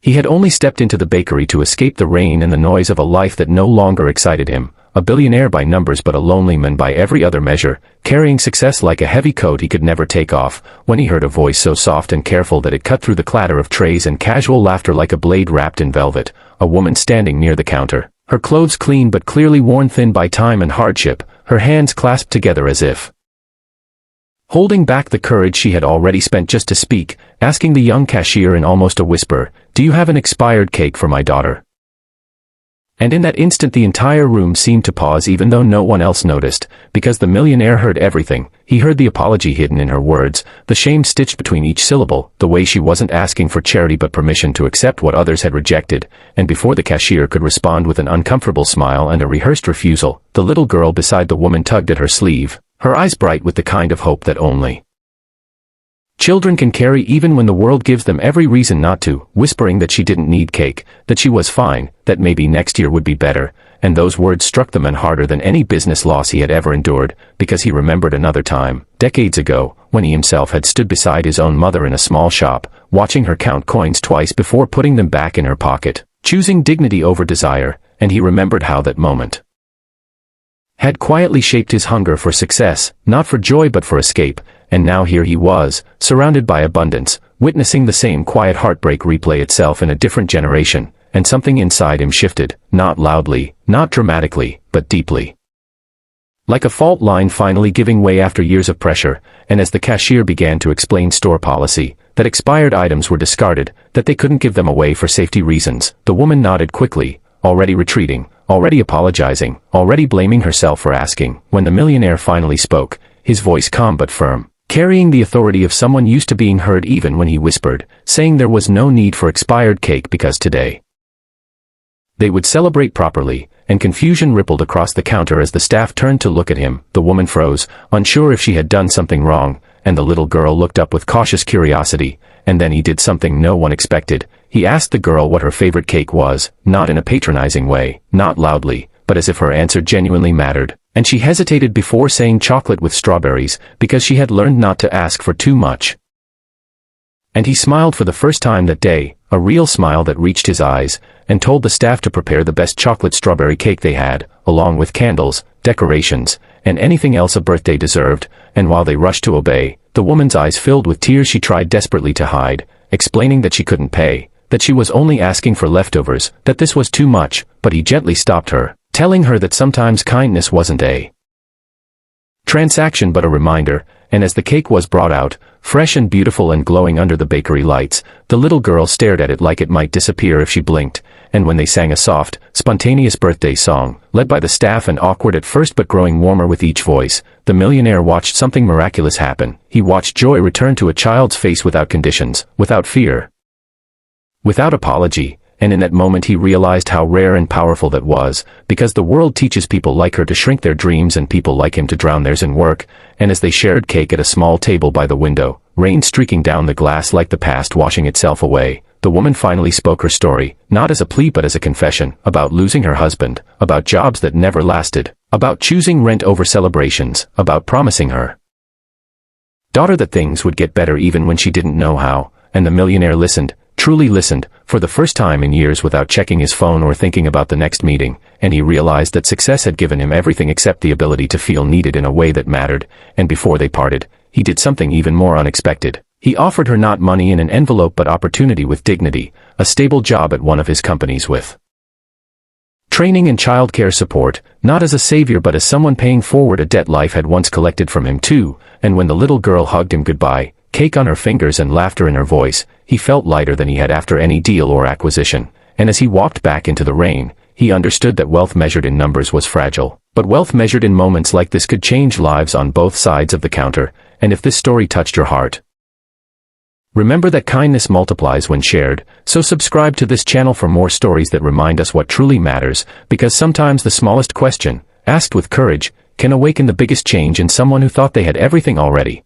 He had only stepped into the bakery to escape the rain and the noise of a life that no longer excited him, a billionaire by numbers but a lonely man by every other measure, carrying success like a heavy coat he could never take off, when he heard a voice so soft and careful that it cut through the clatter of trays and casual laughter like a blade wrapped in velvet, a woman standing near the counter, her clothes clean but clearly worn thin by time and hardship, her hands clasped together as if holding back the courage she had already spent just to speak, asking the young cashier in almost a whisper, "Do you have an expired cake for my daughter?" And in that instant the entire room seemed to pause even though no one else noticed, because the millionaire heard everything. He heard the apology hidden in her words, the shame stitched between each syllable, the way she wasn't asking for charity but permission to accept what others had rejected, and before the cashier could respond with an uncomfortable smile and a rehearsed refusal, the little girl beside the woman tugged at her sleeve, her eyes bright with the kind of hope that only children can carry even when the world gives them every reason not to, whispering that she didn't need cake, that she was fine, that maybe next year would be better, and those words struck the man harder than any business loss he had ever endured, because he remembered another time, decades ago, when he himself had stood beside his own mother in a small shop, watching her count coins twice before putting them back in her pocket, choosing dignity over desire, and he remembered how that moment had quietly shaped his hunger for success, not for joy but for escape, and now here he was, surrounded by abundance, witnessing the same quiet heartbreak replay itself in a different generation, and something inside him shifted, not loudly, not dramatically, but deeply. Like a fault line finally giving way after years of pressure, and as the cashier began to explain store policy, that expired items were discarded, that they couldn't give them away for safety reasons, the woman nodded quickly, already retreating, already apologizing, already blaming herself for asking, when the millionaire finally spoke, his voice calm but firm, carrying the authority of someone used to being heard even when he whispered, saying there was no need for expired cake because today they would celebrate properly, and confusion rippled across the counter as the staff turned to look at him. The woman froze, unsure if she had done something wrong, and the little girl looked up with cautious curiosity, and then he did something no one expected. He asked the girl what her favorite cake was, not in a patronizing way, not loudly, but as if her answer genuinely mattered, and she hesitated before saying chocolate with strawberries, because she had learned not to ask for too much. And he smiled for the first time that day, a real smile that reached his eyes, and told the staff to prepare the best chocolate strawberry cake they had, along with candles, decorations, and anything else a birthday deserved, and while they rushed to obey, the woman's eyes filled with tears she tried desperately to hide, explaining that she couldn't pay, that she was only asking for leftovers, that this was too much, but he gently stopped her, telling her that sometimes kindness wasn't a transaction but a reminder, and as the cake was brought out, fresh and beautiful and glowing under the bakery lights, the little girl stared at it like it might disappear if she blinked, and when they sang a soft, spontaneous birthday song, led by the staff and awkward at first but growing warmer with each voice, the millionaire watched something miraculous happen. He watched joy return to a child's face without conditions, without fear, without apology, and in that moment he realized how rare and powerful that was, because the world teaches people like her to shrink their dreams and people like him to drown theirs in work, and as they shared cake at a small table by the window, rain streaking down the glass like the past washing itself away, the woman finally spoke her story, not as a plea but as a confession, about losing her husband, about jobs that never lasted, about choosing rent over celebrations, about promising her daughter that things would get better even when she didn't know how, and the millionaire listened, truly listened, for the first time in years without checking his phone or thinking about the next meeting, and he realized that success had given him everything except the ability to feel needed in a way that mattered, and before they parted, he did something even more unexpected. He offered her not money in an envelope but opportunity with dignity, a stable job at one of his companies with training and childcare support, not as a savior but as someone paying forward a debt life had once collected from him too, and when the little girl hugged him goodbye, cake on her fingers and laughter in her voice, he felt lighter than he had after any deal or acquisition, and as he walked back into the rain, he understood that wealth measured in numbers was fragile, but wealth measured in moments like this could change lives on both sides of the counter, and if this story touched your heart, remember that kindness multiplies when shared, so subscribe to this channel for more stories that remind us what truly matters, because sometimes the smallest question, asked with courage, can awaken the biggest change in someone who thought they had everything already.